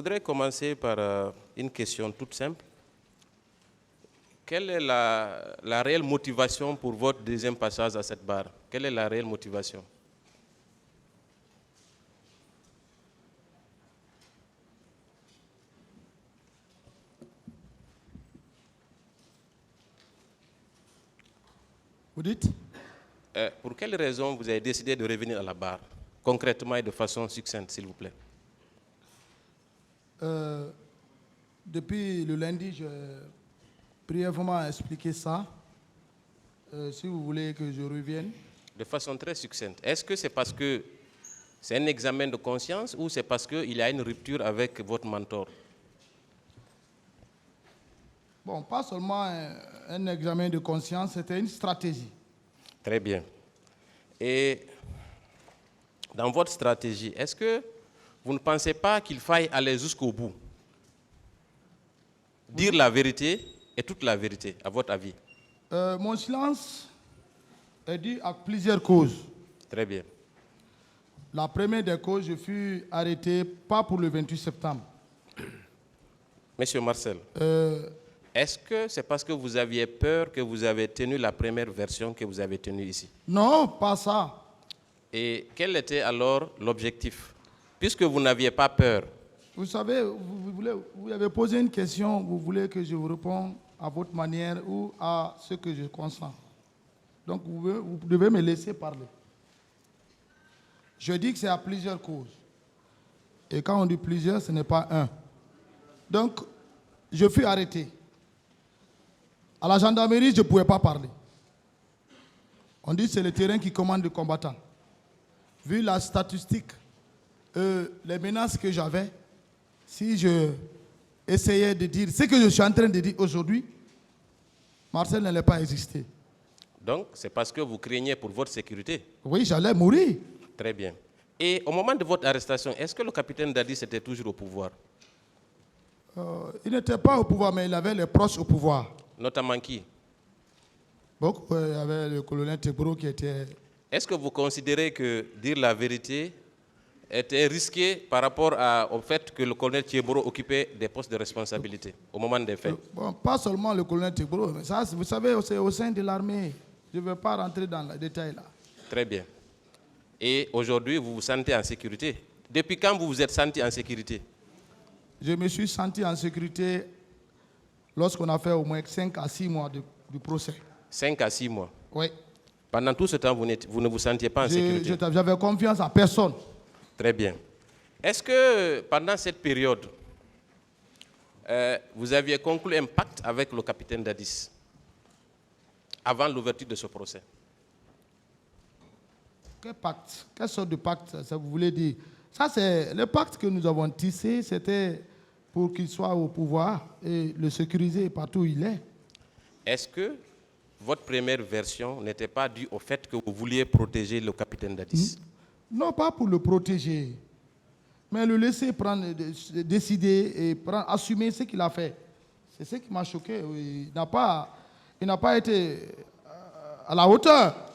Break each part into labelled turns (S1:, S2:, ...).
S1: voudrais commencer par une question toute simple. Quelle est la réelle motivation pour votre deuxième passage à cette barre? Quelle est la réelle motivation?
S2: Vous dites?
S1: Pour quelle raison vous avez décidé de revenir à la barre, concrètement et de façon succincte, s'il vous plaît?
S2: Depuis le lundi, je brièvement expliqué ça. Si vous voulez que je revienne.
S1: De façon très succincte. Est-ce que c'est parce que c'est un examen de conscience ou c'est parce qu'il y a une rupture avec votre mentor?
S2: Bon, pas seulement un examen de conscience, c'était une stratégie.
S1: Très bien. Et dans votre stratégie, est-ce que vous ne pensez pas qu'il faille aller jusqu'au bout? Dire la vérité et toute la vérité, à votre avis?
S2: Mon silence est dû à plusieurs causes.
S1: Très bien.
S2: La première des causes, je fus arrêté pas pour le 28 septembre.
S1: Monsieur Marcel, est-ce que c'est parce que vous aviez peur que vous avez tenu la première version que vous avez tenue ici?
S2: Non, pas ça.
S1: Et quel était alors l'objectif? Puisque vous n'aviez pas peur.
S2: Vous savez, vous avez posé une question, vous voulez que je vous réponde à votre manière ou à ce que je consens. Donc vous devez me laisser parler. Je dis que c'est à plusieurs causes. Et quand on dit plusieurs, ce n'est pas un. Donc, je fus arrêté. À la gendarmerie, je ne pouvais pas parler. On dit que c'est le terrain qui commande le combattant. Vu la statistique, les menaces que j'avais, si je essayais de dire ce que je suis en train de dire aujourd'hui, Marcel n'allait pas exister.
S1: Donc, c'est parce que vous craignez pour votre sécurité?
S2: Oui, j'allais mourir.
S1: Très bien. Et au moment de votre arrestation, est-ce que le capitaine Dadis était toujours au pouvoir?
S2: Il n'était pas au pouvoir, mais il avait les proches au pouvoir.
S1: Notamment qui?
S2: Donc, il y avait le colonel Tegboro qui était...
S1: Est-ce que vous considérez que dire la vérité était risqué par rapport au fait que le colonel Tegboro occupait des postes de responsabilité au moment des faits?
S2: Bon, pas seulement le colonel Tegboro, mais ça, vous savez, c'est au sein de l'armée. Je ne vais pas rentrer dans les détails là.
S1: Très bien. Et aujourd'hui, vous vous sentez en sécurité? Depuis quand vous vous êtes senti en sécurité?
S2: Je me suis senti en sécurité lorsqu'on a fait au moins 5 à 6 mois du procès.
S1: 5 à 6 mois?
S2: Oui.
S1: Pendant tout ce temps, vous ne vous sentiez pas en sécurité?
S2: J'avais confiance en personne.
S1: Très bien. Est-ce que pendant cette période, vous aviez conclu un pacte avec le capitaine Dadis avant l'ouverture de ce procès?
S2: Quel pacte? Quelle sorte de pacte, ça vous voulez dire? Ça, c'est le pacte que nous avons tissé, c'était pour qu'il soit au pouvoir et le sécuriser partout où il est.
S1: Est-ce que votre première version n'était pas due au fait que vous vouliez protéger le capitaine Dadis?
S2: Non, pas pour le protéger, mais le laisser prendre, décider et assumer ce qu'il a fait. C'est ce qui m'a choqué. Il n'a pas été à la hauteur.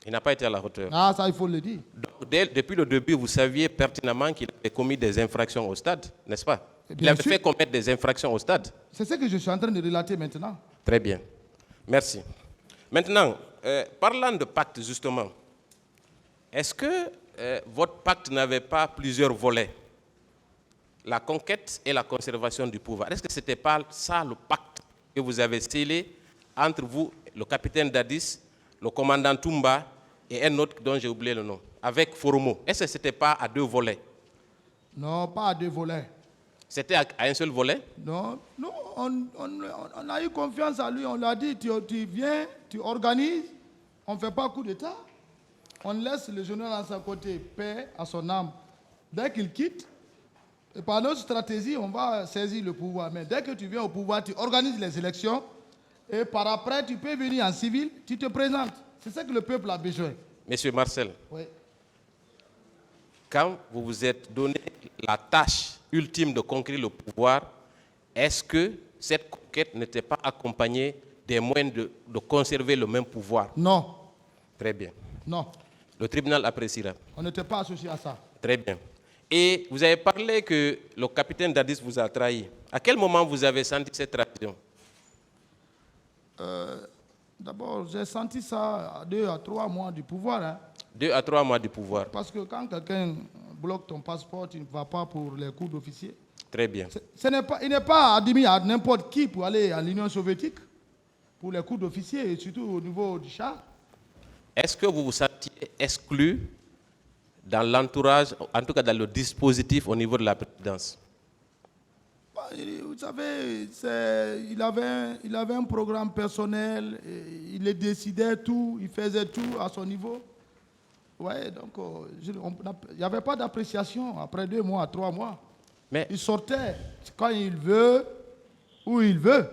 S1: Il n'a pas été à la hauteur.
S2: Ah, ça, il faut le dire.
S1: Donc, depuis le début, vous saviez pertinemment qu'il avait commis des infractions au stade, n'est-ce pas? Il avait fait commettre des infractions au stade.
S2: C'est ce que je suis en train de relater maintenant.
S1: Très bien. Merci. Maintenant, parlant de pacte, justement, est-ce que votre pacte n'avait pas plusieurs volets? La conquête et la conservation du pouvoir. Est-ce que ce n'était pas ça le pacte que vous avez scellé entre vous, le capitaine Dadis, le commandant Toumba et un autre dont j'ai oublié le nom, avec Foromo? Est-ce que ce n'était pas à 2 volets?
S2: Non, pas à 2 volets.
S1: C'était à un seul volet?
S2: Non, on a eu confiance à lui. On lui a dit, tu viens, tu organises, on ne fait pas coup d'État. On laisse le général à son côté, paix à son âme. Dès qu'il quitte, et par notre stratégie, on va saisir le pouvoir. Mais dès que tu viens au pouvoir, tu organises les élections. Et par après, tu peux venir en civil, tu te présentes. C'est ça que le peuple a besoin.
S1: Monsieur Marcel,
S2: oui.
S1: Quand vous vous êtes donné la tâche ultime de conquérir le pouvoir, est-ce que cette conquête n'était pas accompagnée des moyens de conserver le même pouvoir?
S2: Non.
S1: Très bien.
S2: Non.
S1: Le tribunal appréciera.
S2: On n'était pas associé à ça.
S1: Très bien. Et vous avez parlé que le capitaine Dadis vous a trahi. À quel moment vous avez senti cette trahison?
S2: D'abord, j'ai senti ça à 2 à 3 mois du pouvoir. Hein.
S1: 2 à 3 mois du pouvoir.
S2: Parce que quand quelqu'un bloque ton passeport, tu ne vas pas pour les cours d'officier.
S1: Très bien.
S2: Il n'est pas admis à n'importe qui pour aller à l'Union soviétique, pour les cours d'officier, et surtout au niveau du char.
S1: Est-ce que vous vous sentiez exclu dans l'entourage, en tout cas dans le dispositif au niveau de la présidence?
S2: Vous savez, il avait un programme personnel, il décidait tout, il faisait tout à son niveau. Ouais, donc il n'y avait pas d'appréciation après 2 mois, 3 mois.
S1: Mais
S2: il sortait quand il veut, où il veut,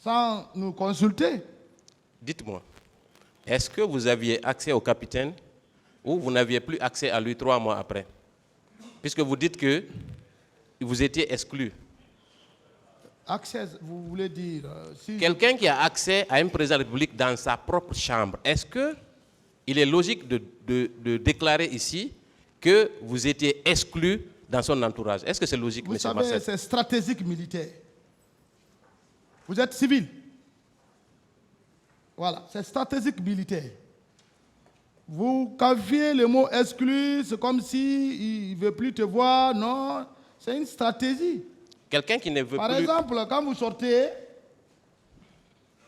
S2: sans nous consulter.
S1: dites-moi, est-ce que vous aviez accès au capitaine ou vous n'aviez plus accès à lui 3 mois après? Puisque vous dites que vous étiez exclu.
S2: Accès, vous voulez dire... si
S1: Quelqu'un qui a accès à un président de la République dans sa propre chambre, est-ce qu'il est logique de déclarer ici que vous étiez exclu dans son entourage? Est-ce que c'est logique, M. Marcel?
S2: Vous savez, c'est stratégique militaire. Vous êtes civil. Voilà, c'est stratégique militaire. Vous qualifiez le mot exclu, c'est comme s'il ne veut plus te voir. Non, c'est une stratégie.
S1: Quelqu'un qui ne veut
S2: Par
S1: plus...
S2: exemple, quand vous sortez,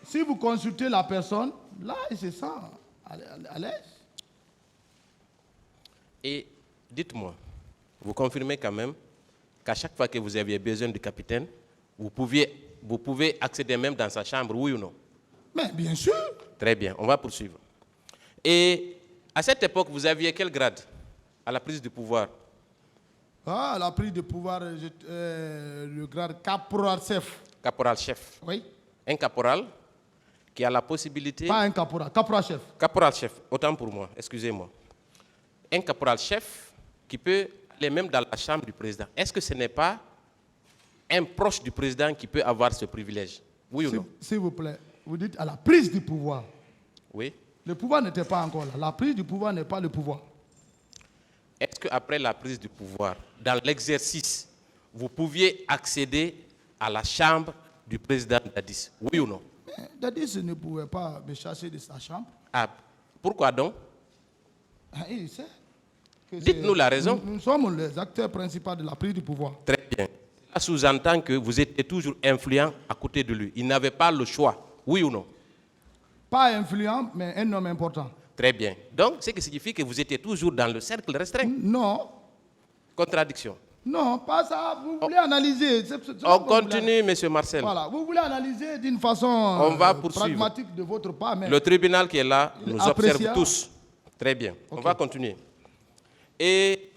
S2: si vous consultez la personne, là, il se sent à l'aise.
S1: Et dites-moi, vous confirmez quand même qu'à chaque fois que vous aviez besoin du capitaine, vous pouvez accéder même dans sa chambre, oui ou non?
S2: Mais bien sûr.
S1: Très bien, on va poursuivre. Et à cette époque, vous aviez quel grade à la prise du pouvoir?
S2: Ah, la prise de pouvoir, le grade caporal-chef.
S1: Caporal-chef.
S2: Oui.
S1: Un caporal qui a la possibilité...
S2: Pas un caporal, caporal-chef.
S1: Caporal-chef, autant pour moi, excusez-moi. Un caporal-chef qui peut aller même dans la chambre du président. Est-ce que ce n'est pas un proche du président qui peut avoir ce privilège? Oui ou non?
S2: S'il vous plaît, vous dites à la prise du pouvoir.
S1: Oui.
S2: Le pouvoir n'était pas encore là. La prise du pouvoir n'est pas le pouvoir.
S1: Est-ce qu'après la prise du pouvoir, dans l'exercice, vous pouviez accéder à la chambre du président Dadis? Oui ou non?
S2: Mais Dadis ne pouvait pas me chasser de sa chambre.
S1: Ah, pourquoi donc?
S2: Il sait.
S1: Dites-nous la raison.
S2: Nous sommes les acteurs principaux de la prise du pouvoir.
S1: Très bien. Ça sous-entend que vous étiez toujours influent à côté de lui. Il n'avait pas le choix. Oui ou non?
S2: Pas influent, mais un homme important.
S1: Très bien. Donc, ce qui signifie que vous étiez toujours dans le cercle restreint.
S2: Non.
S1: Contradiction.
S2: Non, pas ça. Vous voulez analyser.
S1: On continue, M. Marcel.
S2: Voilà. Vous voulez analyser d'une façon pragmatique de votre part. Mais
S1: le tribunal qui est là nous observe tous. Très bien.
S2: Okay.
S1: On va continuer. Et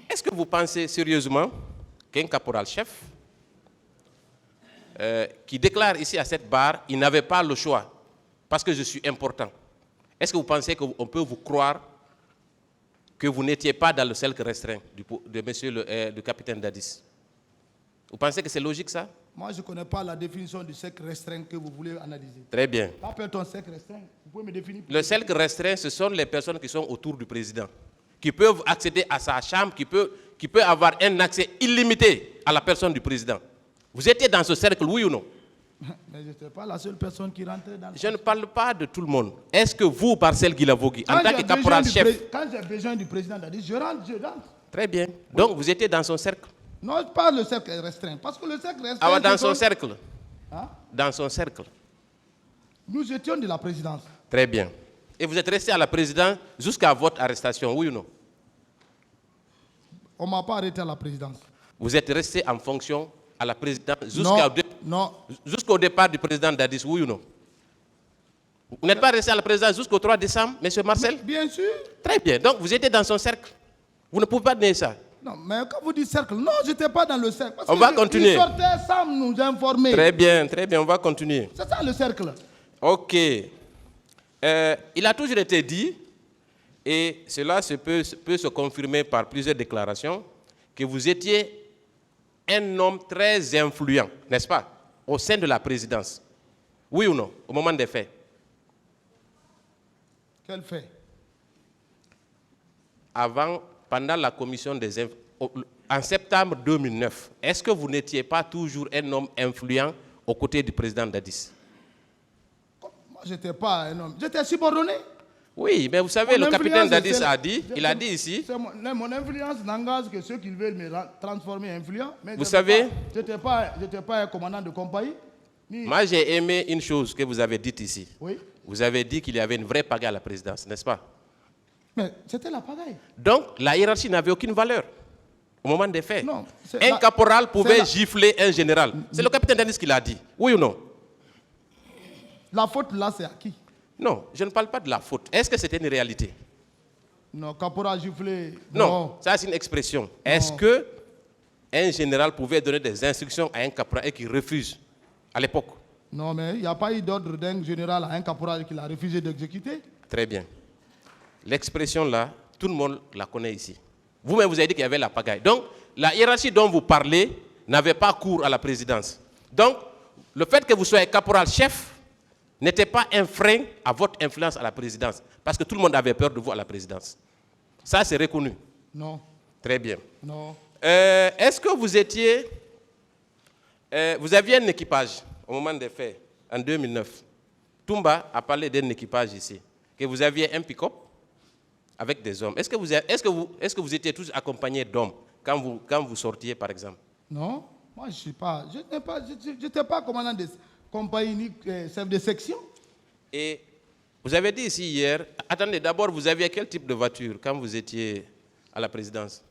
S1: est-ce que vous pensez sérieusement qu'un caporal-chef qui déclare ici à cette barre, il n'avait pas le choix parce que je suis important. Est-ce que vous pensez qu'on peut vous croire que vous n'étiez pas dans le cercle restreint de monsieur le capitaine Dadis? Vous pensez que c'est logique ça?
S2: Moi, je ne connais pas la définition du cercle restreint que vous voulez analyser.
S1: Très bien.
S2: Appelle-t-on cercle restreint? Vous pouvez me définir?
S1: Le cercle restreint, ce sont les personnes qui sont autour du président, qui peuvent accéder à sa chambre, qui peut avoir un accès illimité à la personne du président. Vous étiez dans ce cercle, oui ou non?
S2: Mais je n'étais pas la seule personne qui rentrait dans le...
S1: Je ne parle pas de tout le monde. Est-ce que vous, Marcel Guilavogui, en tant que caporal-chef...
S2: Quand j'ai besoin du président Dadis, je rentre.
S1: Très bien. Donc, vous étiez dans son cercle?
S2: Non, pas le cercle restreint. Parce que le cercle restreint...
S1: Ah, dans son cercle?
S2: Hein?
S1: Dans son cercle.
S2: Nous étions de la présidence.
S1: Très bien. Et vous êtes resté à la présidence jusqu'à votre arrestation, oui ou non?
S2: On ne m'a pas arrêté à la présidence.
S1: Vous êtes resté en fonction à la présidence jusqu'au départ du président Dadis, oui ou non? Vous n'êtes pas resté à la présidence jusqu'au 3 décembre, M. Marcel?
S2: Bien sûr.
S1: Très bien. Donc, vous étiez dans son cercle. Vous ne pouvez pas nier ça.
S2: Non, mais quand vous dites cercle, non, je n'étais pas dans le cercle. Parce
S1: on va continuer.
S2: Il sortait sans nous informer.
S1: Très bien, on va continuer.
S2: C'est ça le cercle.
S1: Ok. Il a toujours été dit, et cela peut se confirmer par plusieurs déclarations, que vous étiez un homme très influent, n'est-ce pas, au sein de la présidence. Oui ou non, au moment des faits?
S2: Quel fait?
S1: Avant pendant la commission des en septembre 2009, est-ce que vous n'étiez pas toujours un homme influent aux côtés du président Dadis?
S2: Moi, je n'étais pas un homme. J'étais subordonné.
S1: Oui, mais vous savez,
S2: Mon
S1: le capitaine
S2: influence,
S1: Dadis
S2: c'est
S1: a dit, il a dit ici...
S2: Mon influence n'engage que ceux qui veulent me transformer influent. Mais
S1: Vous savez...
S2: Je n'étais pas un commandant de compagnie.
S1: Moi, j'ai aimé une chose que vous avez dite ici.
S2: Oui.
S1: Vous avez dit qu'il y avait une vraie pagaille à la présidence, n'est-ce pas?
S2: Mais c'était la pagaille.
S1: Donc, la hiérarchie n'avait aucune valeur au moment des faits.
S2: Non,
S1: un caporal pouvait gifler un général. C'est le capitaine Dadis qui l'a dit. Oui ou non?
S2: La faute, là, c'est à qui?
S1: Non, je ne parle pas de la faute. Est-ce que c'était une réalité?
S2: Non, caporal giflé.
S1: Non, ça c'est une expression. Est-ce que un général pouvait donner des instructions à un caporal et qu'il refuse à l'époque?
S2: Non, mais il n'y a pas eu d'ordre d'un général à un caporal qu'il a refusé d'exécuter.
S1: Très bien. L'expression là, tout le monde la connaît ici. Vous-même, vous avez dit qu'il y avait la pagaille. Donc, la hiérarchie dont vous parlez n'avait pas cours à la présidence. Donc, le fait que vous soyez caporal-chef n'était pas un frein à votre influence à la présidence. Parce que tout le monde avait peur de vous à la présidence. Ça, c'est reconnu.
S2: Non.
S1: Très bien.
S2: Non.
S1: Est-ce que vous étiez... vous aviez un équipage au moment des faits, en 2009. Toumba a parlé d'un équipage ici. Que vous aviez un pick-up avec des hommes. Est-ce que vous étiez tous accompagnés d'hommes quand vous sortiez, par exemple?
S2: Non. Moi, je n'étais pas commandant de compagnie ni chef de section.
S1: Et vous avez dit ici hier, attendez, d'abord, vous aviez quel type de voiture quand vous étiez à la présidence?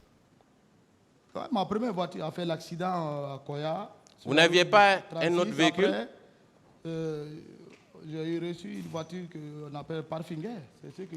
S2: Ouais, ma première voiture a fait l'accident à Koya.
S1: Vous n'aviez pas
S2: 36,
S1: un autre véhicule?
S2: Après, j'ai reçu une voiture qu'on appelle Parfinger. C'est ce que